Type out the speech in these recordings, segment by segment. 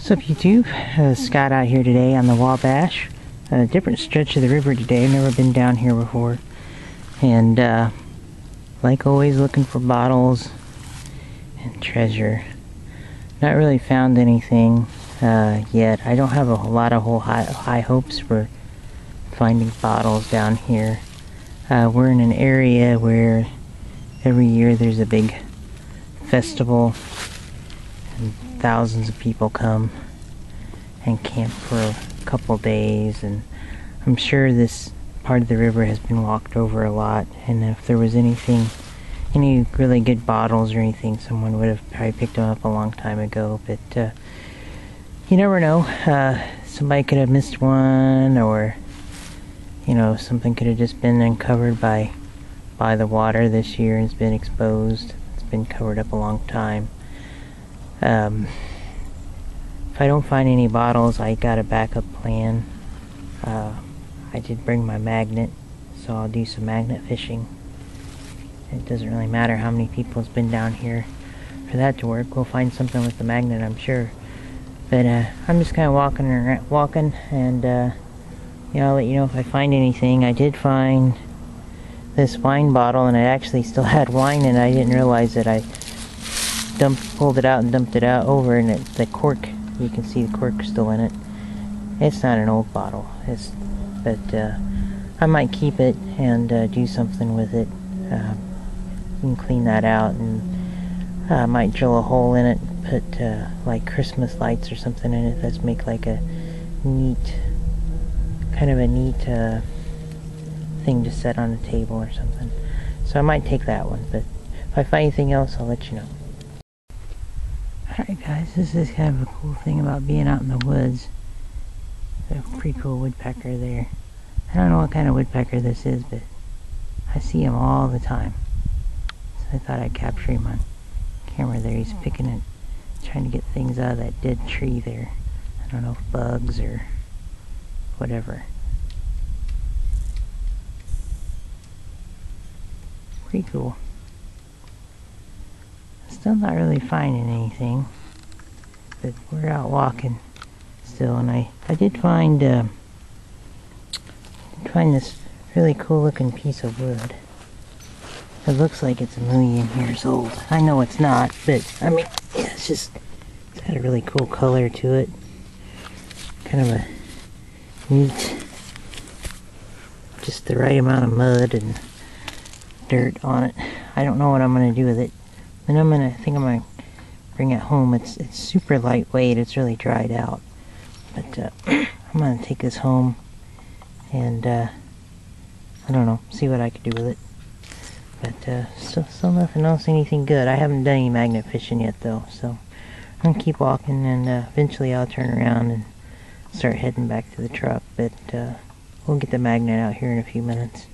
What's up, YouTube? Scott out here today on the Wabash. A different stretch of the river today. I've never been down here before. And like always, looking for bottles and treasure. Not really found anything yet. I don't have a lot of high hopes for finding bottles down here. We're in an area where every year there's a big festival and thousands of people come and camp for a couple days, and I'm sure this part of the river has been walked over a lot, and if there was any really good bottles or anything, someone would have probably picked them up a long time ago, but you never know. Somebody could have missed one, or you know, something could have just been uncovered by the water this year and it's been exposed. It's been covered up a long time. If I don't find any bottles, I got a backup plan. I did bring my magnet, so I'll do some magnet fishing. It doesn't really matter how many people has been down here for that to work. We'll find something with the magnet, I'm sure. But I'm just kind of walking and you know, I'll let you know if I find anything. I did find this wine bottle, and it actually still had wine in it. I didn't realize that. I pulled it out and dumped it out over, and the cork, you can see the cork still in it. It's not an old bottle, but I might keep it and do something with it. You can clean that out, and I might drill a hole in it, put like Christmas lights or something in it. That's make like a neat thing to set on a table or something. So I might take that one, but if I find anything else, I'll let you know. Alright guys, this is kind of a cool thing about being out in the woods. There's a pretty cool woodpecker there. I don't know what kind of woodpecker this is, but I see him all the time. So I thought I'd capture him on camera there. He's picking it, trying to get things out of that dead tree there. I don't know if bugs or whatever. Pretty cool. Still not really finding anything, but we're out walking still, and I did find this really cool looking piece of wood. It looks like it's 1,000,000 years old. I know it's not, but I mean, yeah, it's got a really cool color to it. Kind of a neat, just the right amount of mud and dirt on it. I don't know what I'm gonna do with it. And I think I'm gonna bring it home. It's super lightweight. It's really dried out. But I'm gonna take this home and I don't know, see what I could do with it. But still nothing else, anything good. I haven't done any magnet fishing yet though, so I'm gonna keep walking, and eventually I'll turn around and start heading back to the truck. But we'll get the magnet out here in a few minutes.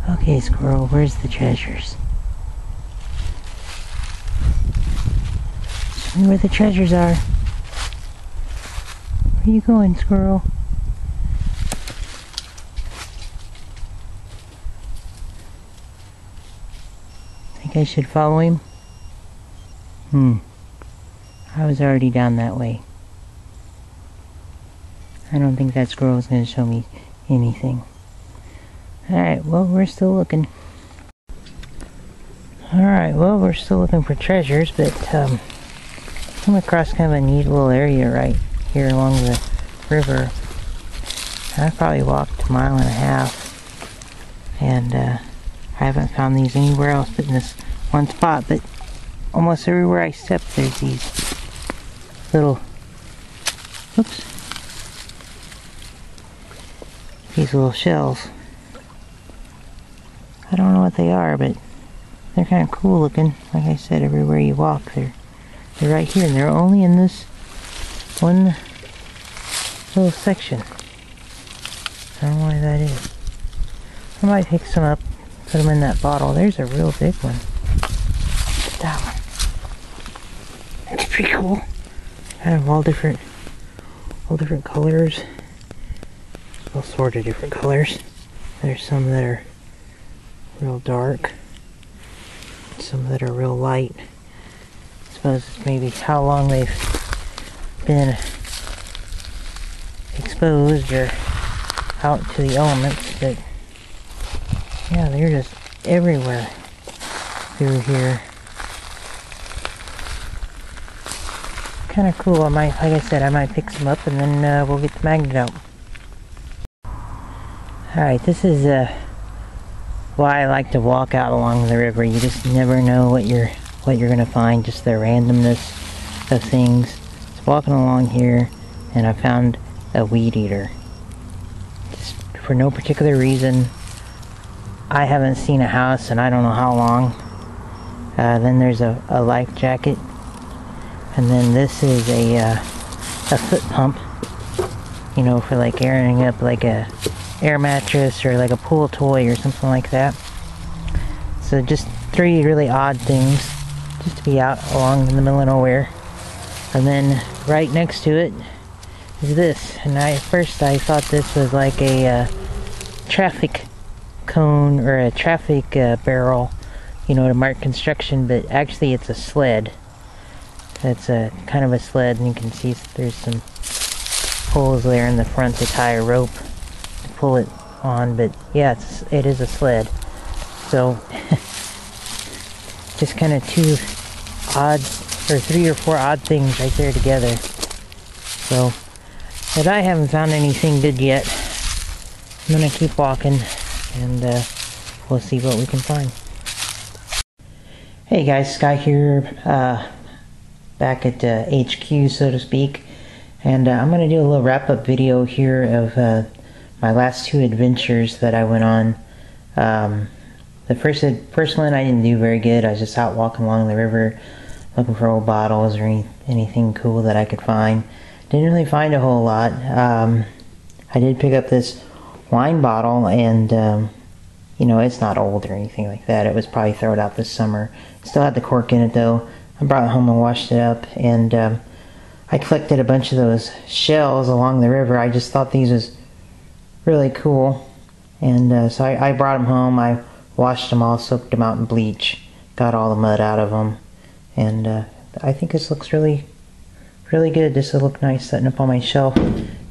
Okay, squirrel, where's the treasures? Show me where the treasures are. Where you going, squirrel? Think I should follow him? I was already down that way. I don't think that squirrel's gonna show me anything. Alright, well, we're still looking. Alright, well, we're still looking for treasures, but come across kind of a neat little area right here along the river. I probably walked 1.5 miles, and I haven't found these anywhere else but in this one spot. But almost everywhere I step, there's these little, these little shells. I don't know what they are, but they're kind of cool looking. Like I said, everywhere you walk, they're right here, and they're only in this one little section. I don't know why that is. I might pick some up, put them in that bottle. There's a real big one. Look at that one. It's pretty cool. Kind of all different colors. All sorts of different colors. There's some that are real dark, some that are real light. It's suppose it's maybe how long they've been exposed or out to the elements, but yeah, they're just everywhere through here. Kind of cool. I might, like I said, I might pick some up and then we'll get the magnet out. Alright, this is why I like to walk out along the river. You just never know what you're gonna find, just the randomness of things. Just walking along here and I found a weed eater. Just for no particular reason. I haven't seen a house in I don't know how long. Then there's a life jacket. And then this is a foot pump. You know, for like airing up like a air mattress or like a pool toy or something like that. So just 3 really odd things just to be out along in the middle of nowhere. And then right next to it is this. And at first I thought this was like a traffic cone or a traffic barrel, you know, to mark construction, but actually it's a sled. It's a kind of a sled, and you can see there's some holes there in the front to tie a rope to pull it on, but yeah, it is a sled. So just kind of 2 odd, or 3 or 4 odd things right there together. So, but I haven't found anything good yet. I'm gonna keep walking and we'll see what we can find. Hey guys, Sky here, back at HQ, so to speak, and I'm gonna do a little wrap-up video here of my last 2 adventures that I went on. The first one I didn't do very good. I was just out walking along the river looking for old bottles or anything cool that I could find. Didn't really find a whole lot. I did pick up this wine bottle, and you know, it's not old or anything like that. It was probably thrown out this summer. Still had the cork in it though. I brought it home and washed it up, and I collected a bunch of those shells along the river. I just thought these was really cool, and so I brought them home. I washed them all, soaked them out in bleach, got all the mud out of them, and I think this looks really good. This will look nice setting up on my shelf,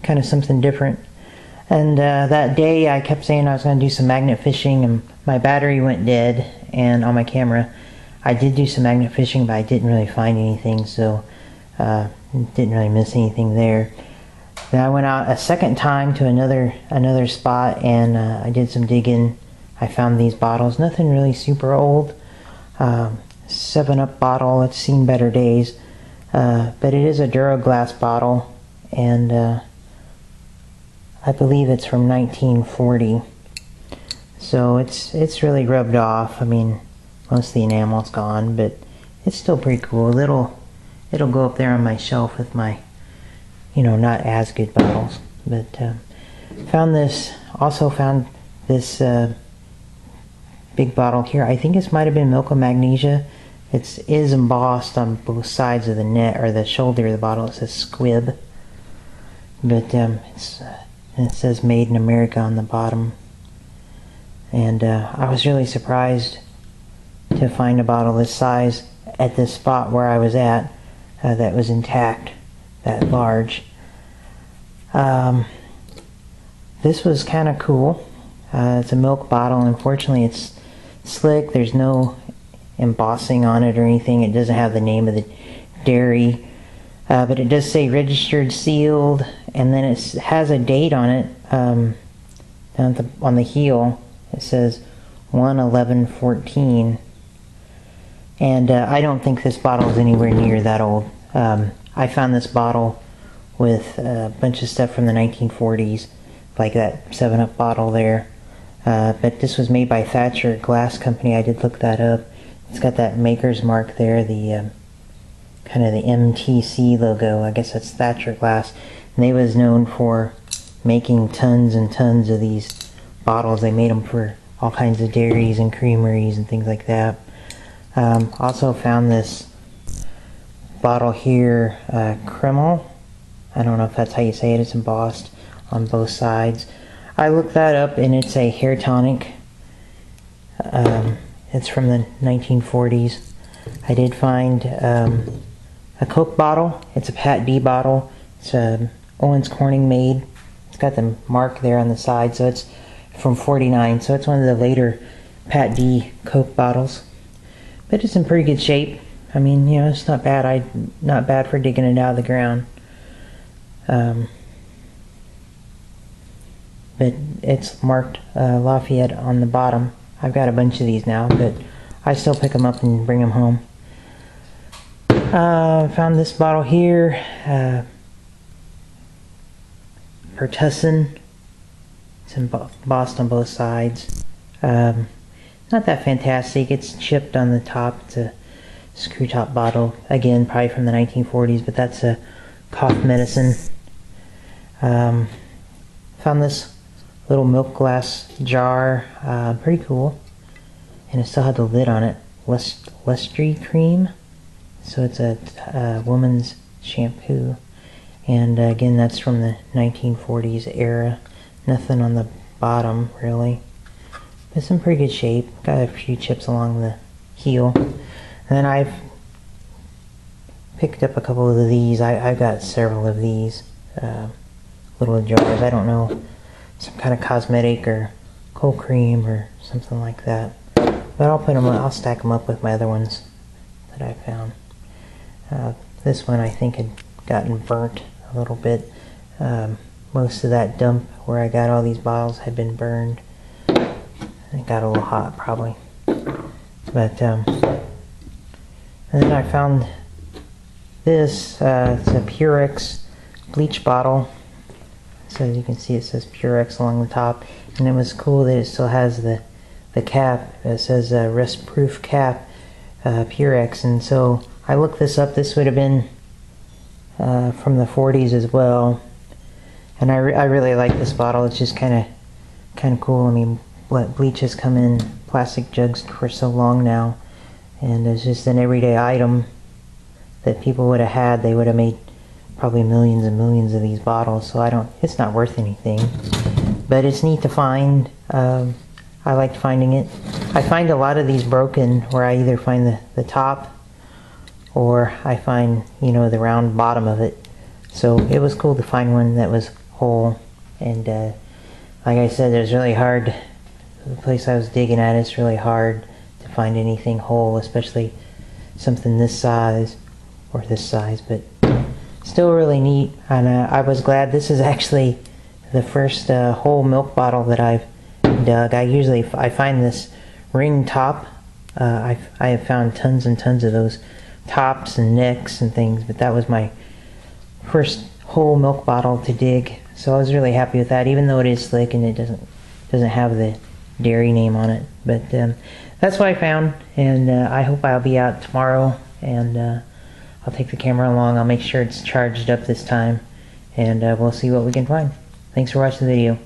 kind of something different. And that day I kept saying I was going to do some magnet fishing, and my battery went dead, and on my camera I did do some magnet fishing, but I didn't really find anything, so didn't really miss anything there. Then I went out a second time to another spot, and I did some digging. I found these bottles, nothing really super old. 7-Up bottle, it's seen better days, but it is a Duraglass bottle, and I believe it's from 1940. So it's really rubbed off. I mean, most of the enamel's gone, but it's still pretty cool. It'll go up there on my shelf with my, you know, not as good bottles. But also found this big bottle here. I think this might have been Milk of Magnesia. It is embossed on both sides of the net, or the shoulder of the bottle. It says Squib, but it says Made in America on the bottom. And I was really surprised to find a bottle this size at this spot where I was at that was intact, that large. This was kind of cool. It's a milk bottle. Unfortunately, it's slick. There's no embossing on it or anything. It doesn't have the name of the dairy, but it does say registered, sealed, and then it has a date on it. Down on the heel it says 1/11/14, and I don't think this bottle is anywhere near that old. I found this bottle with a bunch of stuff from the 1940s, like that 7-Up bottle there, but this was made by Thatcher Glass Company. I did look that up. It's got that maker's mark there, the kind of the MTC logo. I guess that's Thatcher Glass, and they was known for making tons and tons of these bottles. They made them for all kinds of dairies and creameries and things like that. Also found this bottle here, Kreml. I don't know if that's how you say it. It's embossed on both sides. I looked that up, and it's a hair tonic. It's from the 1940s. I did find a Coke bottle. It's a Pat D bottle. It's Owens Corning made. It's got the mark there on the side, so it's from '49. So it's one of the later Pat D Coke bottles. But it's in pretty good shape. I mean, you know, it's not bad. Not bad for digging it out of the ground. But it's marked Lafayette on the bottom. I've got a bunch of these now, but I still pick them up and bring them home. Found this bottle here, Pertussin. It's embossed on both sides. Not that fantastic. It's chipped on the top. It's a screw top bottle. Again, probably from the 1940s, but that's a cough medicine. Found this little milk glass jar. Pretty cool. And it still had the lid on it. Lustre cream. So it's a woman's shampoo. And again, that's from the 1940s era. Nothing on the bottom, really. It's in pretty good shape. Got a few chips along the heel. And then I've picked up a couple of these. I've got several of these little jars. I don't know, some kind of cosmetic or cold cream or something like that. But I'll stack them up with my other ones that I found. This one I think had gotten burnt a little bit. Most of that dump where I got all these bottles had been burned. It got a little hot probably. But and then I found this. It's a Purex bleach bottle. So as you can see, it says Purex along the top, and it was cool that it still has the cap. It says rust proof cap, Purex. And so I looked this up. This would have been from the 40s as well. And I really like this bottle. It's just kind of cool. I mean, bleach has come in plastic jugs for so long now, and it's just an everyday item that people would have had. They would have made probably millions and millions of these bottles. So it's not worth anything, but it's neat to find. I liked finding it. I find a lot of these broken where I either find the top or I find, you know, the round bottom of it. So it was cool to find one that was whole. And like I said, it was really hard. The place I was digging at, it's really hard to find anything whole, especially something this size or this size, but still really neat. And I was glad. This is actually the first whole milk bottle that I've dug. I find this ring top. I have found tons and tons of those tops and necks and things, but that was my first whole milk bottle to dig. So I was really happy with that, even though it is slick and it doesn't have the dairy name on it. But that's what I found, and I hope I'll be out tomorrow, and I'll take the camera along. I'll make sure it's charged up this time, and we'll see what we can find. Thanks for watching the video.